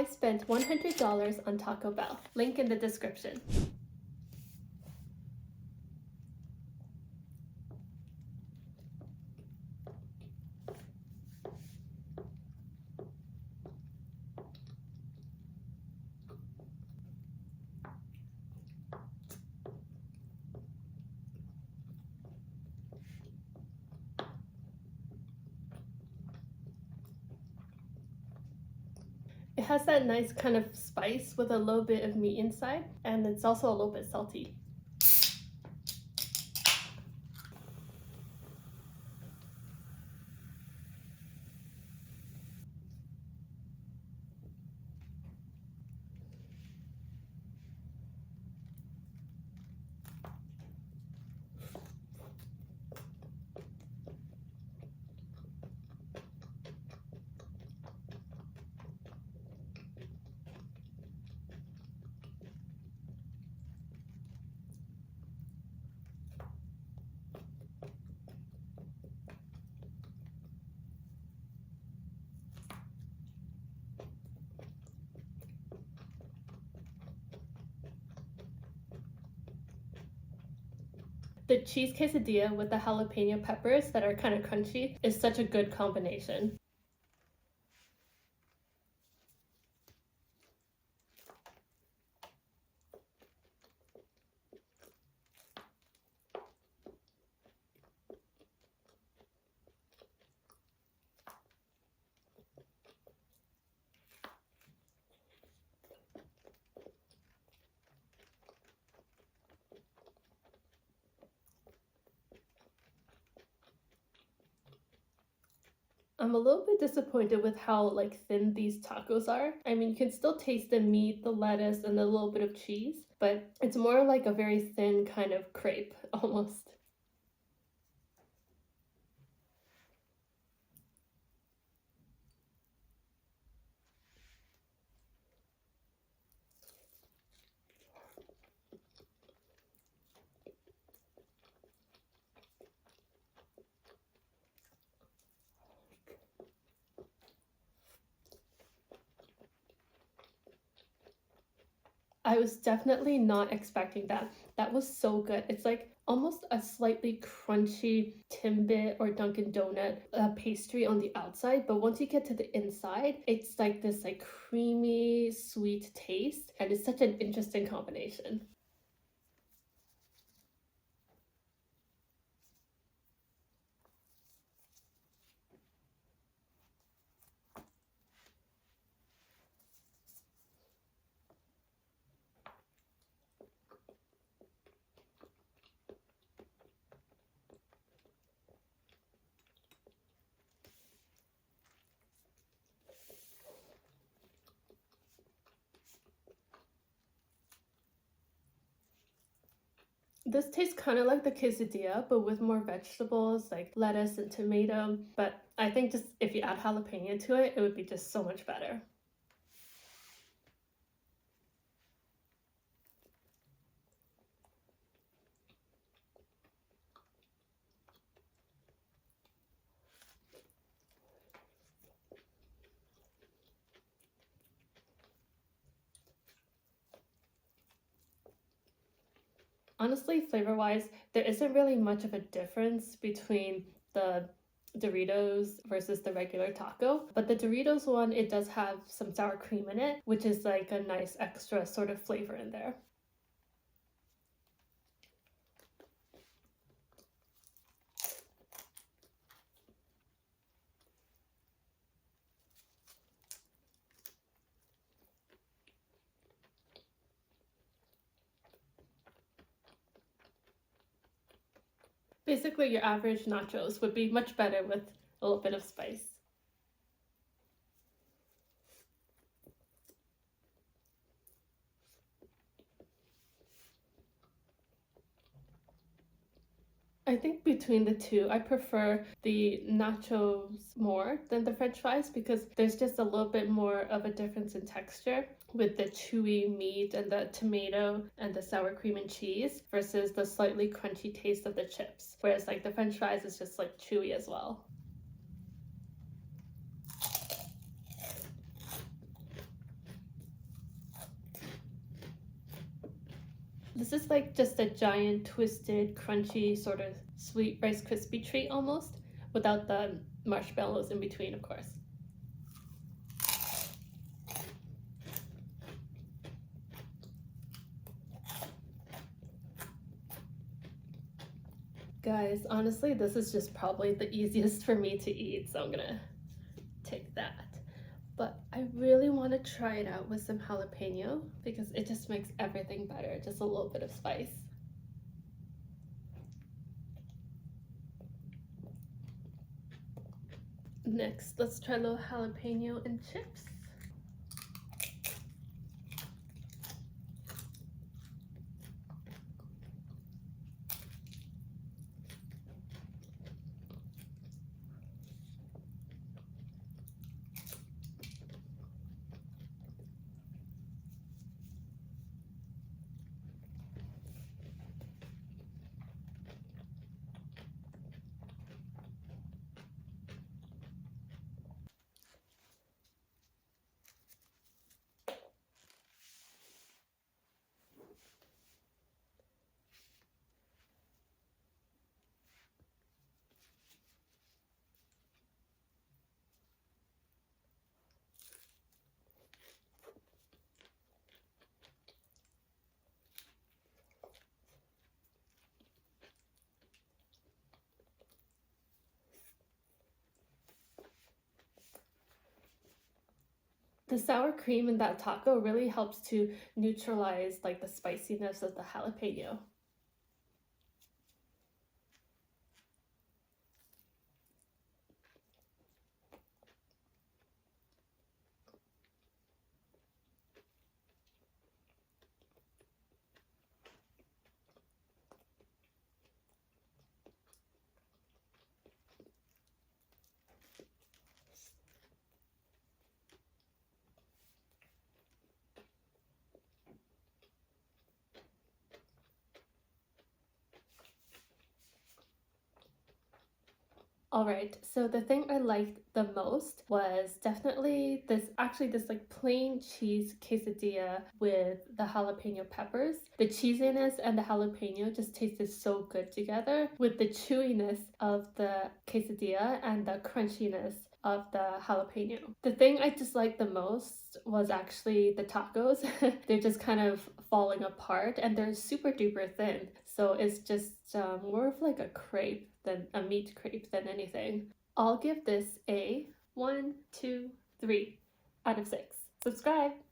I spent $100 on Taco Bell. Link in the description. It has that nice kind of spice with a little bit of meat inside, and it's also a little bit salty. The cheese quesadilla with the jalapeno peppers that are kind of crunchy is such a good combination. I'm a little bit disappointed with how thin these tacos are. I mean, you can still taste the meat, the lettuce, and a little bit of cheese, but it's more like a very thin kind of crepe almost. I was definitely not expecting that. That was so good. It's like almost a slightly crunchy Timbit or Dunkin' Donut pastry on the outside, but once you get to the inside, it's like this creamy, sweet taste, and it's such an interesting combination. This tastes kind of like the quesadilla, but with more vegetables like lettuce and tomato. But I think just if you add jalapeno to it, it would be just so much better. Honestly, flavor-wise, there isn't really much of a difference between the Doritos versus the regular taco, but the Doritos one, it does have some sour cream in it, which is like a nice extra sort of flavor in there. Basically, your average nachos would be much better with a little bit of spice. I think between the two, I prefer the nachos more than the french fries because there's just a little bit more of a difference in texture with the chewy meat and the tomato and the sour cream and cheese versus the slightly crunchy taste of the chips. Whereas the french fries is just chewy as well. This is like just a giant, twisted, crunchy, sort of sweet Rice Krispie treat almost, without the marshmallows in between, of course. Guys, honestly, this is just probably the easiest for me to eat, so I'm gonna take that. But I really want to try it out with some jalapeno because it just makes everything better, just a little bit of spice. Next, let's try a little jalapeno and chips. The sour cream in that taco really helps to neutralize like the spiciness of the jalapeno. All right, so the thing I liked the most was definitely this like plain cheese quesadilla with the jalapeno peppers. The cheesiness and the jalapeno just tasted so good together with the chewiness of the quesadilla and the crunchiness of the jalapeno. The thing I disliked the most was actually the tacos. They're just kind of falling apart and they're super duper thin. So it's just more of like a crepe than a meat crepe than anything. I'll give this a 1, 2, 3 out of 6. Subscribe!